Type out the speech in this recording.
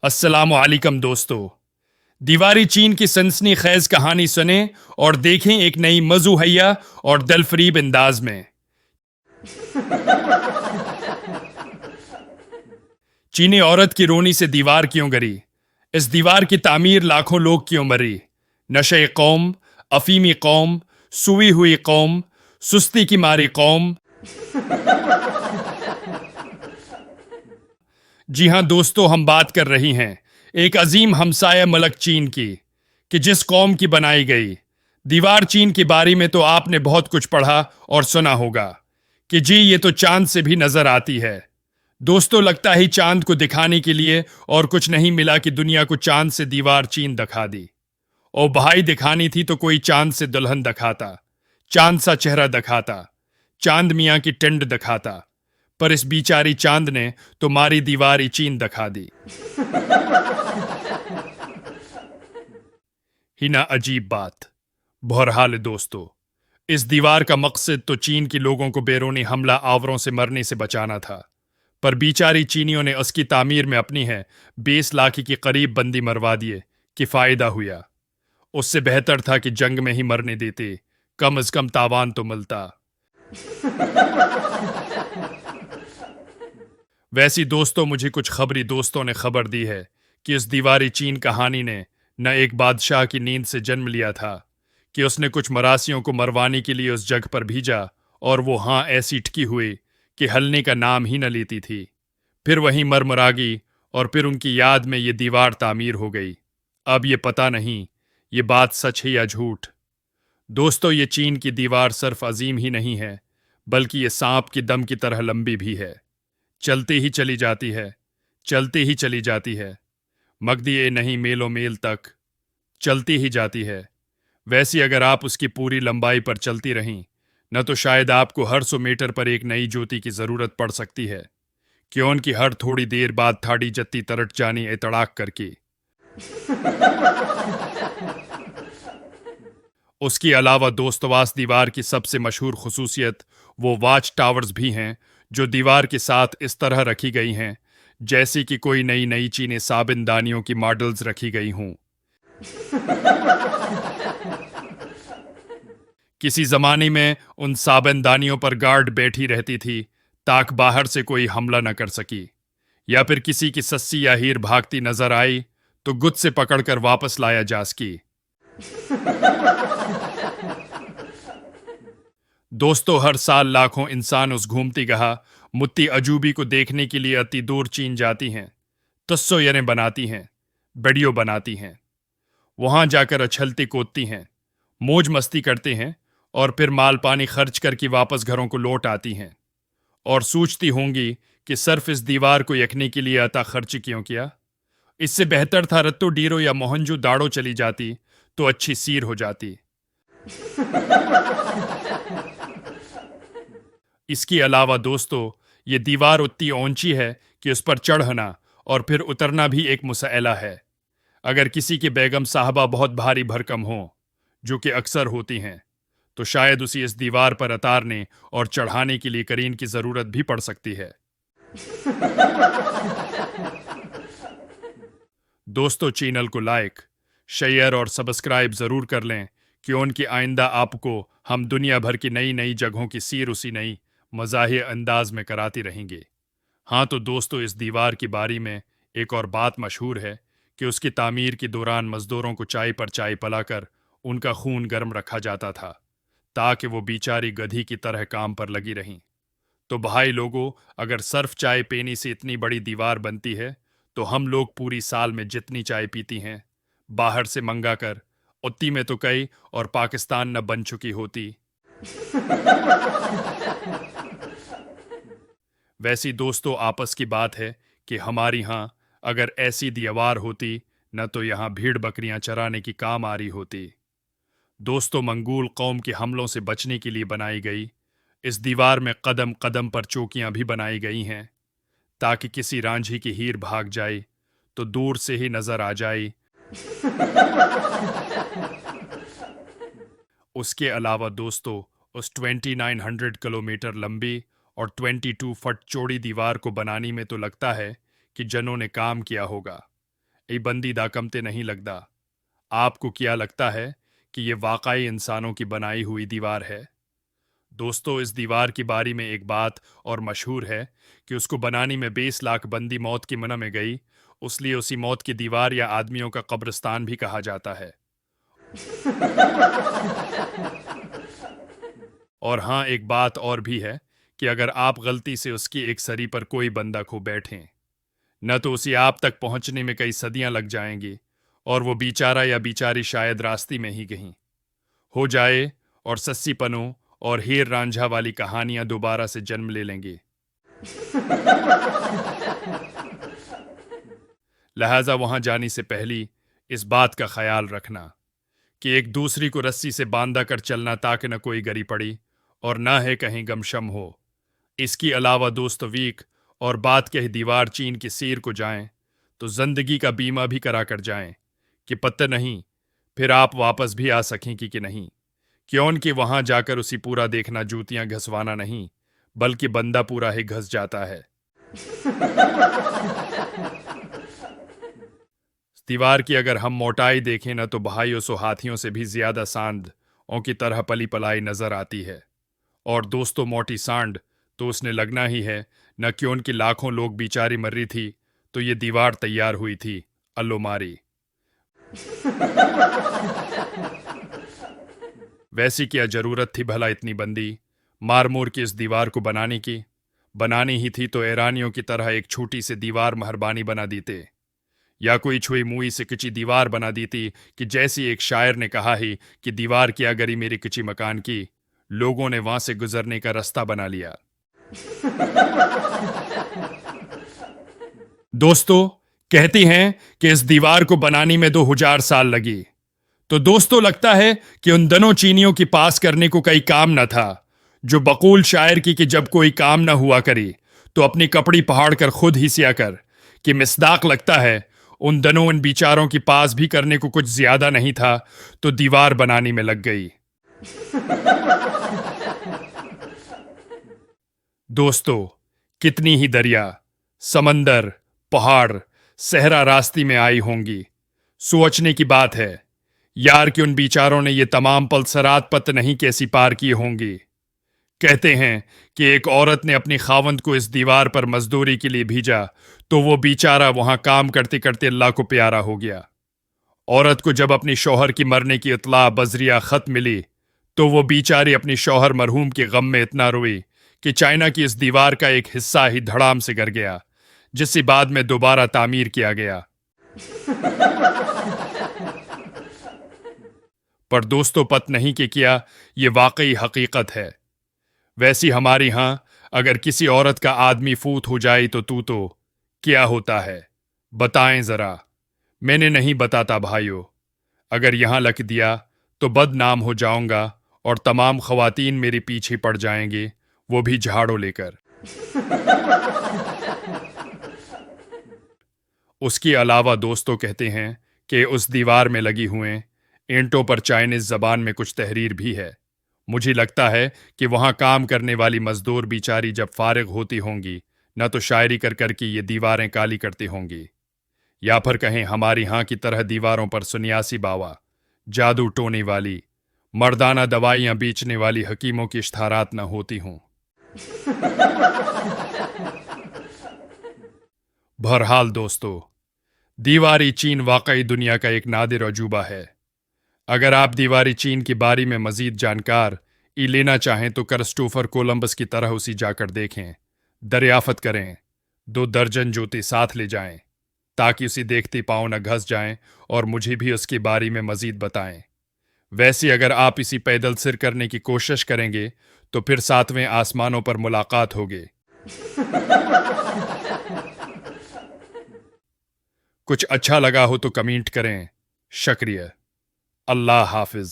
अस्सलामु अलैकुम दोस्तों। दीवारी चीन की सनसनीखेज कहानी सुने और देखें एक नई मज़ुहैया और दिलफरीब अंदाज में। चीनी औरत की रोनी से दीवार क्यों गिरी? इस दीवार की तामीर लाखों लोग क्यों मरी? नशे कौम, अफीमी कौम, सुई हुई कौम, सुस्ती की मारी कौम। जी हाँ दोस्तों, हम बात कर रही हैं एक अजीम हमसाया मुल्क चीन की, कि जिस कौम की बनाई गई दीवार चीन के बारे में तो आपने बहुत कुछ पढ़ा और सुना होगा कि जी ये तो चांद से भी नजर आती है। दोस्तों, लगता ही चांद को दिखाने के लिए और कुछ नहीं मिला कि दुनिया को चांद से दीवार चीन दिखा दी। और भाई दिखानी थी तो कोई चांद से दुल्हन दिखाता, चांद सा चेहरा दिखाता, चांद मियाँ की टिंड दिखाता। पर इस बेचारी चांद ने तो मारी दीवार चीन दिखा दी। ही ना अजीब बात। बहरहाल दोस्तों, इस दीवार का मकसद तो चीन के लोगों को बैरूनी हमला आवरों से मरने से बचाना था, पर बेचारी चीनियों ने उसकी तामीर में अपनी है 20 लाख के करीब बंदी मरवा दिए कि फायदा हुआ। उससे बेहतर था कि जंग में ही मरने देते, कम अज कम तावान तो मिलता। वैसी दोस्तों, मुझे कुछ खबरी दोस्तों ने खबर दी है कि इस दीवारी चीन कहानी ने न एक बादशाह की नींद से जन्म लिया था कि उसने कुछ मरासियों को मरवाने के लिए उस जगह पर भेजा, और वो हाँ ऐसी ठकी हुई कि हलने का नाम ही न लेती थी। फिर वहीं मरमरागी और फिर उनकी याद में ये दीवार तामीर हो गई। अब ये पता नहीं ये बात सच है या झूठ। दोस्तों, ये चीन की दीवार सिर्फ अजीम ही नहीं है, बल्कि ये सांप की दम की तरह लंबी भी है। चलती ही चली जाती है, चलती ही चली जाती है, मगदिए नहीं मेलो मेल तक चलती ही जाती है। वैसी अगर आप उसकी पूरी लंबाई पर चलती रहीं न तो शायद आपको हर 100 मीटर पर एक नई ज्योति की जरूरत पड़ सकती है, क्यों कि हर थोड़ी देर बाद थाड़ी जत्ती तरट जानी एतड़ाक करके। उसके अलावा दोस्तवास दीवार की सबसे मशहूर खुसूसियत वो वॉच टावर्स भी हैं, जो दीवार के साथ इस तरह रखी गई हैं जैसे कि कोई नई नई चीनी साबिनदानियों की मॉडल्स रखी गई हों। किसी जमाने में उन साबिनदानियों पर गार्ड बैठी रहती थी ताकि बाहर से कोई हमला न कर सकी, या फिर किसी की सस्सी या हीर भागती नजर आई तो गुद से पकड़कर वापस लाया जा सकी। दोस्तों, हर साल लाखों इंसान उस घूमती गहा मुत्ती अजूबी को देखने के लिए अति दूर चीन जाती हैं, तस्वीरें बनाती हैं, वीडियो बनाती हैं। वहां जाकर उछलती कूदती हैं, मौज मस्ती करते हैं और फिर माल पानी खर्च करके वापस घरों को लौट आती हैं और सोचती होंगी कि सिर्फ इस दीवार को यखने के लिए अता खर्च क्यों किया। इससे बेहतर था रत्तो डीरो या मोहनजो दाड़ो चली जाती तो अच्छी सीर हो जाती। इसके अलावा दोस्तों, ये दीवार उतनी ऊंची है कि उस पर चढ़ना और फिर उतरना भी एक मुसअला है। अगर किसी की बेगम साहबा बहुत भारी भरकम हो, जो कि अक्सर होती हैं, तो शायद उसे इस दीवार पर उतारने और चढ़ाने के लिए करीन की जरूरत भी पड़ सकती है। दोस्तों, चैनल को लाइक, शेयर और सब्सक्राइब जरूर कर लें कि उनकी आइंदा आपको हम दुनिया भर की नई नई जगहों की सीर उसी नई मज़ाहिर अंदाज में कराती रहेंगे। हाँ तो दोस्तों, इस दीवार की बारी में एक और बात मशहूर है कि उसकी तामीर के दौरान मजदूरों को चाय पर चाय पिलाकर उनका खून गर्म रखा जाता था ताकि वो बेचारी गधी की तरह काम पर लगी रहीं। तो भाई लोगों, अगर सिर्फ चाय पीने से इतनी बड़ी दीवार बनती है तो हम लोग पूरी साल में जितनी चाय पीती हैं बाहर से मंगा कर, उतनी में तो कई और पाकिस्तान न बन चुकी होती। वैसी दोस्तों, आपस की बात है कि हमारी यहाँ अगर ऐसी दीवार होती न तो यहाँ भीड़ बकरियां चराने की काम आ रही होती। दोस्तों, मंगोल कौम के हमलों से बचने के लिए बनाई गई इस दीवार में कदम कदम पर चौकियां भी बनाई गई हैं ताकि किसी रांझी की हीर भाग जाए तो दूर से ही नजर आ जाए। उसके अलावा दोस्तों, उस 2900 किलोमीटर लंबी और 22 फुट चौड़ी दीवार को बनाने में तो लगता है कि जनों ने काम किया होगा। ये बंदी दाकमते नहीं लगता। आपको क्या लगता है कि ये वाकई इंसानों की बनाई हुई दीवार है? दोस्तों, इस दीवार की बारी में एक बात और मशहूर है कि उसको बनाने में 20 लाख बंदी मौत की मना में गई, उसलिए उसी मौत की दीवार या आदमियों का कब्रिस्तान भी कहा जाता है। और हाँ, एक बात और भी है कि अगर आप गलती से उसकी एक सरी पर कोई बंदा खो बैठें, न तो उसी आप तक पहुंचने में कई सदियां लग जाएंगी और वो बेचारा या बेचारी शायद रास्ते में ही कहीं हो जाए और सस्सी पनों और हीर रांझा वाली कहानियां दोबारा से जन्म ले लेंगी। लिहाजा वहां जाने से पहले इस बात का ख्याल रखना कि एक दूसरी को रस्सी से बांधा कर चलना ताकि न कोई गरी पड़ी और न है कहीं गमशम हो। इसके अलावा दोस्त वीक और बात कही दीवार चीन की सीर को जाएं तो जिंदगी का बीमा भी करा कर जाएं कि पता नहीं फिर आप वापस भी आ सकेंगी कि नहीं। क्यों कि वहां जाकर उसी पूरा देखना जूतियां घसवाना नहीं, बल्कि बंदा पूरा ही घस जाता है। दीवार की अगर हम मोटाई देखें ना तो भाइयों सो हाथियों से भी ज्यादा सांड की तरह पली पलाई नजर आती है। और दोस्तों, मोटी सांड तो उसने लगना ही है, न कि उनकी लाखों लोग बेचारी मर रही थी तो ये दीवार तैयार हुई थी। अल्लो मारी। वैसी क्या जरूरत थी भला इतनी बंदी मार मोर की इस दीवार को बनाने की? बनानी ही थी तो ईरानियों की तरह एक छोटी सी दीवार मेहरबानी बना देते, या कोई छुई मुई से किची दीवार बना देती कि जैसी एक शायर ने कहा ही कि दीवार क्या गरी मेरी किची मकान की, लोगों ने वहां से गुजरने का रास्ता बना लिया। दोस्तों, कहती हैं कि इस दीवार को बनाने में 2000 साल लगी। तो दोस्तों, लगता है कि उन दोनों चीनियों की पास करने को कई काम न था, जो बकूल शायर की कि जब कोई काम न हुआ करी तो अपनी कपड़ी पहाड़ कर खुद ही सिया कर, कि मिसदाक लगता है उन दोनों इन बेचारों की पास भी करने को कुछ ज्यादा नहीं था तो दीवार बनाने में लग गई। दोस्तों, कितनी ही दरिया, समंदर, पहाड़, सहरा रास्ते में आई होंगी। सोचने की बात है यार कि उन बेचारों ने ये तमाम पलसरात पत नहीं कैसी पार की होंगी। कहते हैं कि एक औरत ने अपनी खावंद को इस दीवार पर मजदूरी के लिए भेजा तो वो बेचारा वहां काम करते करते अल्लाह को प्यारा हो गया। औरत को जब अपनी शौहर की मरने की इतला बजरिया खत मिली तो वो बेचारी अपनी शौहर मरहूम के गम में इतना रोई कि चाइना की इस दीवार का एक हिस्सा ही धड़ाम से गिर गया, जिसे बाद में दोबारा तामीर किया गया। पर दोस्तों, पत नहीं कि क्या ये वाकई हकीकत है। वैसी हमारी यहां अगर किसी औरत का आदमी फूत हो जाए तो क्या होता है बताएं जरा। मैंने नहीं बताता भाइयों। अगर यहां लख दिया तो बदनाम हो जाऊंगा और तमाम खवातीन मेरे पीछे पड़ जाएंगे, वो भी झाड़ू लेकर। उसके अलावा दोस्तों, कहते हैं कि उस दीवार में लगी हुए ईंटों पर चाइनीज जबान में कुछ तहरीर भी है। मुझे लगता है कि वहां काम करने वाली मजदूर बेचारी जब फारिग होती होंगी न तो शायरी कर कर के ये दीवारें काली करती होंगी, या फिर कहें हमारी यहाँ की तरह दीवारों पर सुनियासी बावा, जादू टोने वाली, मर्दाना दवाइयां बेचने वाली हकीमों की इश्तहारात न होती हों। बहरहाल दोस्तों, दीवारी चीन वाकई दुनिया का एक नादिर अजूबा है। अगर आप दीवारी चीन की बारी में मजीद जानकार लेना चाहें तो क्रिस्टोफर कोलंबस की तरह उसी जाकर देखें, दरियाफत करें, 2 दर्जन जूते साथ ले जाएं ताकि उसे देखते पांव न घस जाएं और मुझे भी उसके बारे में मजीद बताएं। वैसे अगर आप इसी पैदल सिर करने की कोशिश करेंगे तो फिर 7वें आसमानों पर मुलाकात होगी। कुछ अच्छा लगा हो तो कमेंट करें। शुक्रिया। अल्लाह हाफिज।